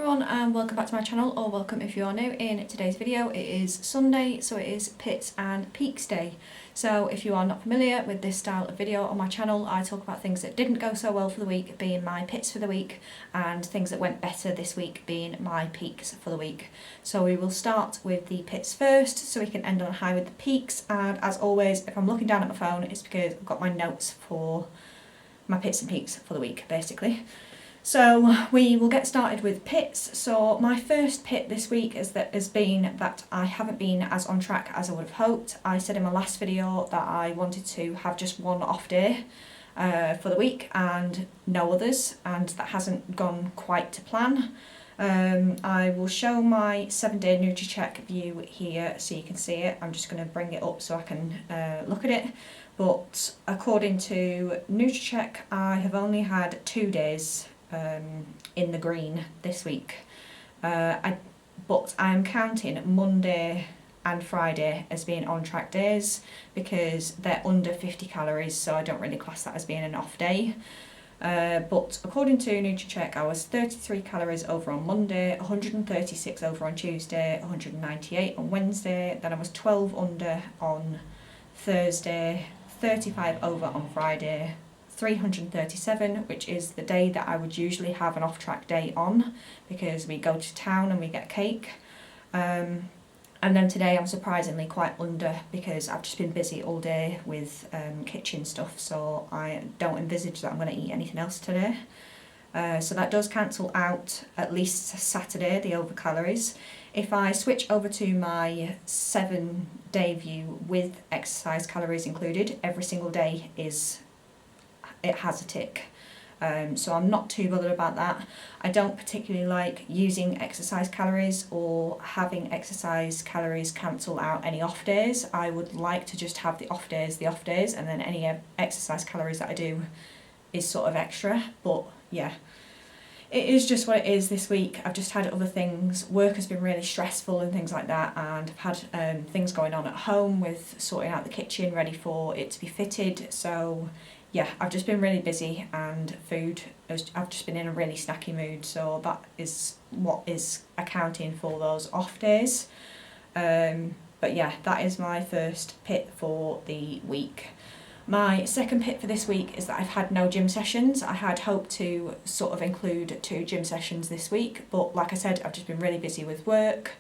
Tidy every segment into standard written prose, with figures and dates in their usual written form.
everyone and welcome back to my channel, or welcome if you are new. In today's video it is Sunday, so it is Pits and Peaks Day. So if you are not familiar with this style of video on my channel, I talk about things that didn't go so well for the week being my pits for the week, and things that went better this week being my peaks for the week. So we will start with the pits first so we can end on a high with the peaks, and as always if I'm looking down at my phone it's because I've got my notes for my pits and peaks for the week basically. So we will get started with pits. So my first pit this week has been that I haven't been as on track as I would have hoped. I said in my last video that I wanted to have just one off day for the week and no others, and that hasn't gone quite to plan. I will show my 7-day NutriCheck view here so you can see it. I'm just going to bring it up so I can look at it. But according to NutriCheck, I have only had 2 days in the green this week, but I'm counting Monday and Friday as being on track days because they're under 50 calories, so I don't really class that as being an off day. But according to NutriCheck, I was 33 calories over on Monday, 136 over on Tuesday, 198 on Wednesday, then I was 12 under on Thursday, 35 over on Friday, 337, which is the day that I would usually have an off-track day on because we go to town and we get cake. And then today I'm surprisingly quite under because I've just been busy all day with kitchen stuff, so I don't envisage that I'm going to eat anything else today. So that does cancel out at least Saturday, the overcalories. If I switch over to my 7-day view with exercise calories included, every single day it has a tick. So I'm not too bothered about that. I don't particularly like using exercise calories or having exercise calories cancel out any off days. I would like to just have the off days, and then any exercise calories that I do is sort of extra. But yeah, it is just what it is this week. I've just had other things. Work has been really stressful and things like that, and I've had things going on at home with sorting out the kitchen ready for it to be fitted. So yeah, I've just been really busy, and I've just been in a really snacky mood, so that is what is accounting for those off days. But yeah, that is my first pit for the week. My second pit for this week is that I've had no gym sessions. I had hoped to sort of include 2 gym sessions this week, but like I said, I've just been really busy with work.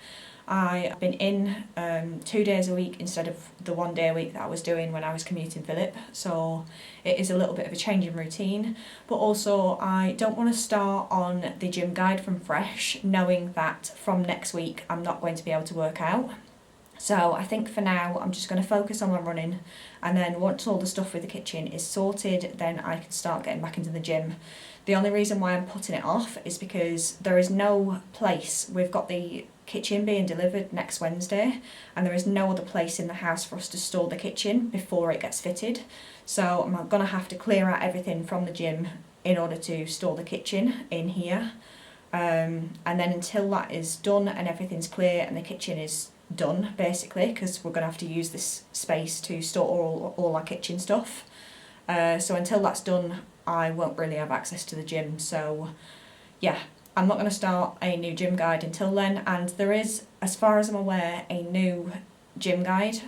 I've been in 2 days a week instead of the 1 day a week that I was doing when I was commuting Philip, so it is a little bit of a change in routine. But also I don't want to start on the gym guide from fresh knowing that from next week I'm not going to be able to work out. So I think for now I'm just going to focus on my running, and then once all the stuff with the kitchen is sorted then I can start getting back into the gym. The only reason why I'm putting it off is because there is no place. We've got the kitchen being delivered next Wednesday, and there is no other place in the house for us to store the kitchen before it gets fitted. So I'm going to have to clear out everything from the gym in order to store the kitchen in here. And then until that is done and everything's clear and the kitchen is done basically, because we're going to have to use this space to store all our kitchen stuff. So until that's done I won't really have access to the gym. So yeah, I'm not going to start a new gym guide until then, and there is, as far as I'm aware, a new gym guide,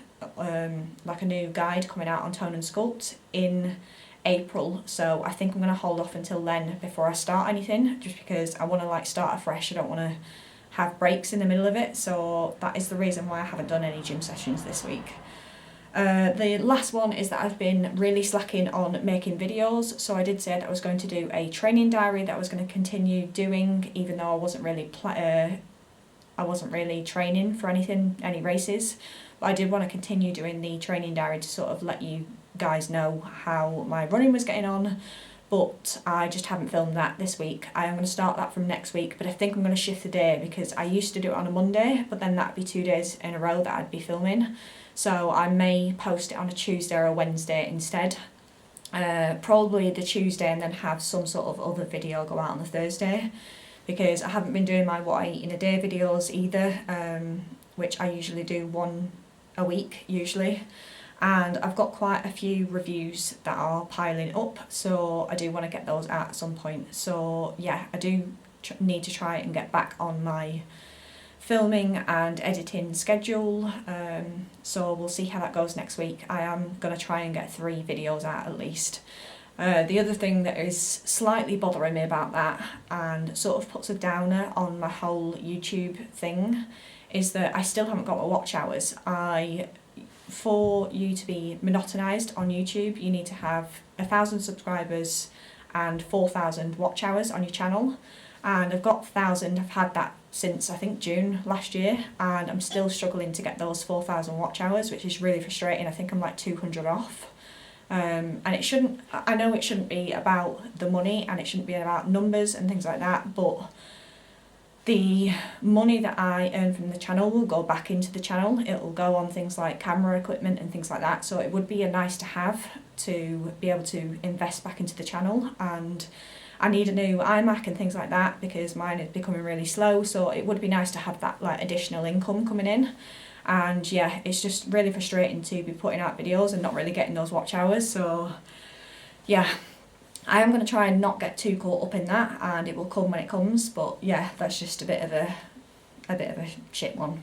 like a new guide coming out on Tone and Sculpt in April, so I think I'm going to hold off until then before I start anything, just because I want to start afresh. I don't want to have breaks in the middle of it, so that is the reason why I haven't done any gym sessions this week. The last one is that I've been really slacking on making videos. So I did say that I was going to do a training diary that I was going to continue doing, even though I wasn't really training for any races. But I did want to continue doing the training diary to sort of let you guys know how my running was getting on. But I just haven't filmed that this week. I am going to start that from next week, but I think I'm going to shift the day because I used to do it on a Monday, but then that'd be 2 days in a row that I'd be filming. So I may post it on a Tuesday or a Wednesday instead. Probably the Tuesday, and then have some sort of other video go out on the Thursday, because I haven't been doing my what I eat in a day videos either, which I usually do 1 a week usually. And I've got quite a few reviews that are piling up, so I do want to get those out at some point. So yeah, I do need to try and get back on my filming and editing schedule, so we'll see how that goes next week. I am going to try and get 3 videos out at least. The other thing that is slightly bothering me about that, and sort of puts a downer on my whole YouTube thing, is that I still haven't got my watch hours. For you to be monotonised on YouTube, you need to have 1,000 subscribers and 4,000 watch hours on your channel, and I've got 1,000. I've had that since I think June last year, and I'm still struggling to get those 4,000 watch hours, which is really frustrating. I think I'm like 200 off. And it shouldn't, I know it shouldn't be about the money and it shouldn't be about numbers and things like that, but the money that I earn from the channel will go back into the channel. It will go on things like camera equipment and things like that, so it would be a nice to have to be able to invest back into the channel. And I need a new iMac and things like that because mine is becoming really slow, so it would be nice to have that like additional income coming in. And yeah, it's just really frustrating to be putting out videos and not really getting those watch hours. So yeah, I am going to try and not get too caught up in that, and it will come when it comes. But yeah, that's just a bit of a shit one.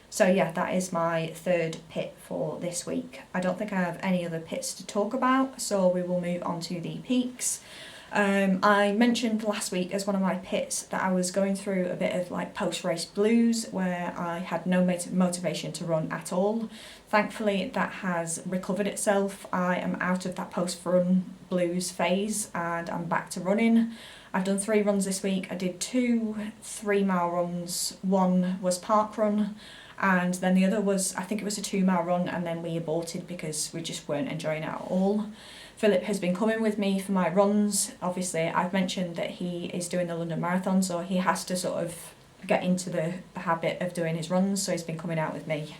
So yeah, that is my 3rd pit for this week. I don't think I have any other pits to talk about, so we will move on to the peaks. I mentioned last week as one of my pits that I was going through a bit of like post-race blues, where I had no motivation to run at all. Thankfully that has recovered itself. I am out of that post-run blues phase and I'm back to running. I've done 3 runs this week. I did 2 3-mile runs. One was park run, and then the other was, I think it was a 2-mile run, and then we aborted because we just weren't enjoying it at all. Philip has been coming with me for my runs. Obviously, I've mentioned that he is doing the London Marathon, so he has to sort of get into the habit of doing his runs, so he's been coming out with me.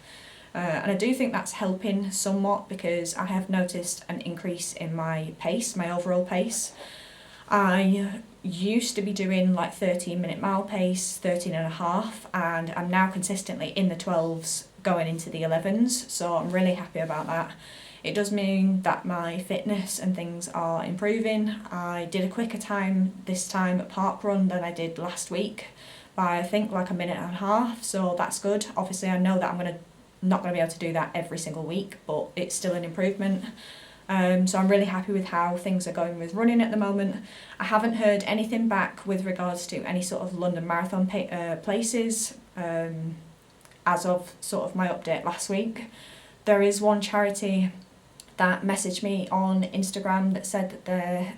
And I do think that's helping somewhat, because I have noticed an increase in my pace, my overall pace. I used to be doing like 13-minute mile pace, 13.5, and I'm now consistently in the 12s going into the 11s, so I'm really happy about that. It does mean that my fitness and things are improving. I did a quicker time this time at park run than I did last week by I think like 1.5 minutes, so that's good. Obviously I know that I'm not going to be able to do that every single week, but it's still an improvement. So I'm really happy with how things are going with running at the moment. I haven't heard anything back with regards to any sort of London Marathon places as of sort of my update last week. There is one charity that messaged me on Instagram that said that their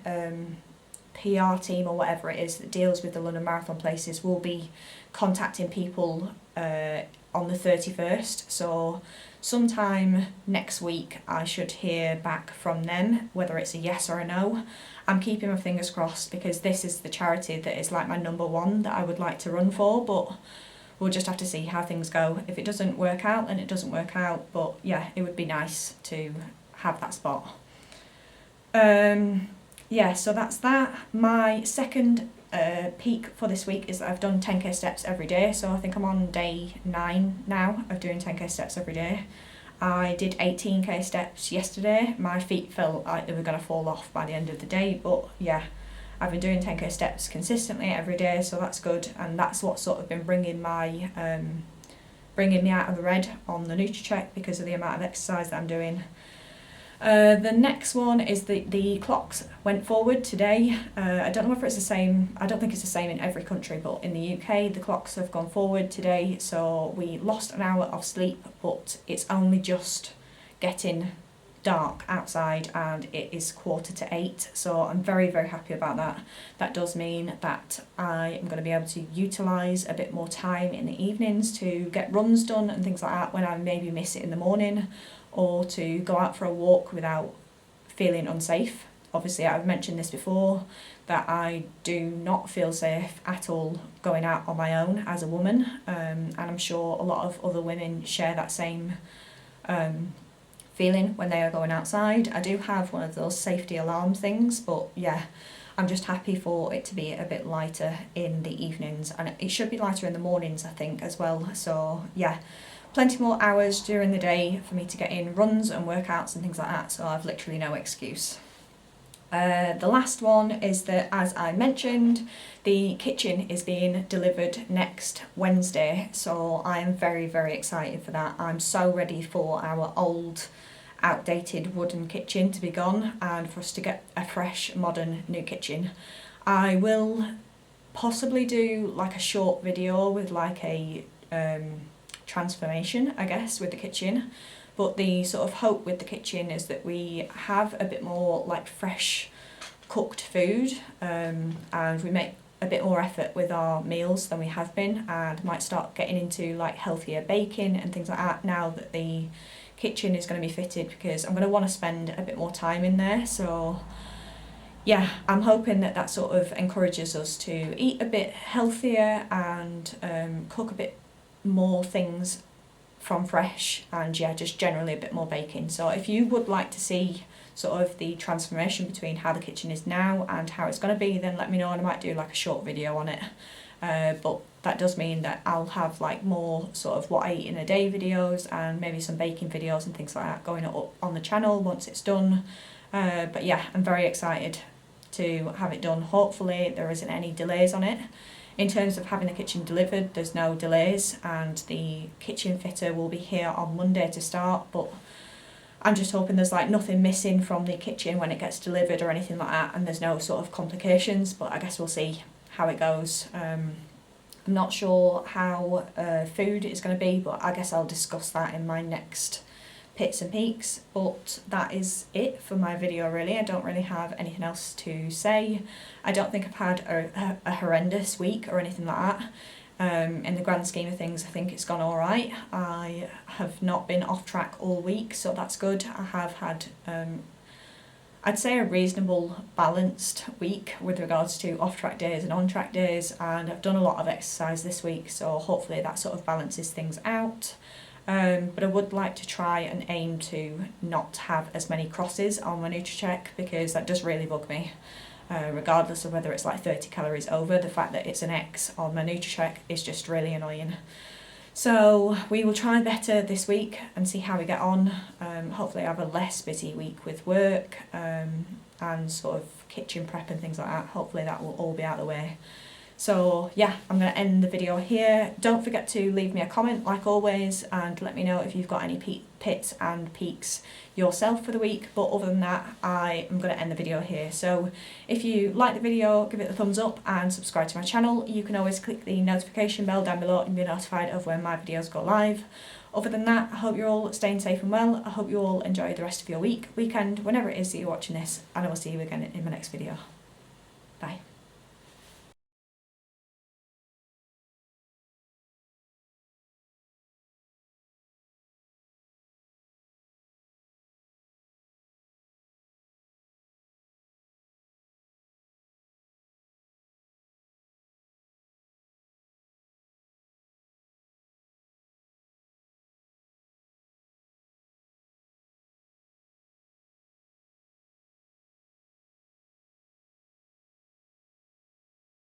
PR team or whatever it is that deals with the London Marathon places will be contacting people on the 31st. So sometime next week I should hear back from them, whether it's a yes or a no. I'm keeping my fingers crossed because this is the charity that is like my number one that I would like to run for, but we'll just have to see how things go. If it doesn't work out, then it doesn't work out, but yeah, it would be nice to have that spot. Yeah, so that's that. My second peak for this week is that I've done 10k steps every day, so I think I'm on day 9 now of doing 10k steps every day. I did 18k steps yesterday. My feet felt like they were going to fall off by the end of the day, but yeah, I've been doing 10k steps consistently every day, so that's good, and that's what's sort of been bringing me out of the red on the NutriCheck because of the amount of exercise that I'm doing. The next one is the clocks went forward today. I don't know if it's the same, I don't think it's the same in every country, but in the UK the clocks have gone forward today, so we lost an hour of sleep, but it's only just getting dark outside and it is 7:45, so I'm very, very happy about that. That does mean that I am going to be able to utilise a bit more time in the evenings to get runs done and things like that when I maybe miss it in the morning, or to go out for a walk without feeling unsafe. Obviously I've mentioned this before, that I do not feel safe at all going out on my own as a woman, and I'm sure a lot of other women share that same feeling when they are going outside. I do have one of those safety alarm things, but yeah, I'm just happy for it to be a bit lighter in the evenings, and it should be lighter in the mornings I think as well. So yeah, plenty more hours during the day for me to get in runs and workouts and things like that, so I've literally no excuse. The last one is that, as I mentioned, the kitchen is being delivered next Wednesday, so I am very, very excited for that. I'm so ready for our old, outdated wooden kitchen to be gone and for us to get a fresh, modern new kitchen. I will possibly do like a short video with like a transformation, I guess, with the kitchen. But the sort of hope with the kitchen is that we have a bit more like fresh cooked food, and we make a bit more effort with our meals than we have been, and might start getting into like healthier baking and things like that now that the kitchen is going to be fitted, because I'm going to want to spend a bit more time in there. So yeah, I'm hoping that that sort of encourages us to eat a bit healthier and cook a bit more things from fresh, and yeah, just generally a bit more baking. So if you would like to see sort of the transformation between how the kitchen is now and how it's going to be, then let me know and I might do like a short video on it. But that does mean that I'll have like more sort of what I eat in a day videos and maybe some baking videos and things like that going up on the channel once it's done. But yeah, I'm very excited to have it done. Hopefully there isn't any delays on it. In terms of having the kitchen delivered, there's no delays, and the kitchen fitter will be here on Monday to start, but I'm just hoping there's like nothing missing from the kitchen when it gets delivered or anything like that, and there's no sort of complications, but I guess we'll see how it goes. I'm not sure how food is going to be, but I guess I'll discuss that in my next Pits and Peaks. But that is it for my video really. I don't really have anything else to say. I don't think I've had a horrendous week or anything like that. In the grand scheme of things, I think it's gone alright. I have not been off track all week, so that's good. I have had, I'd say, a reasonable balanced week with regards to off-track days and on-track days, and I've done a lot of exercise this week, so hopefully that sort of balances things out. But I would like to try and aim to not have as many crosses on my NutriCheck, because that does really bug me. Regardless of whether it's like 30 calories over, the fact that it's an X on my NutriCheck is just really annoying. So we will try better this week and see how we get on. Hopefully I have a less busy week with work and sort of kitchen prep and things like that. Hopefully that will all be out of the way. So yeah, I'm going to end the video here. Don't forget to leave me a comment like always and let me know if you've got any pits and peaks yourself for the week. But other than that, I am going to end the video here. So if you like the video, give it a thumbs up and subscribe to my channel. You can always click the notification bell down below and be notified of when my videos go live. Other than that, I hope you're all staying safe and well. I hope you all enjoy the rest of your weekend, whenever it is that you're watching this, and I will see you again in my next video. Bye.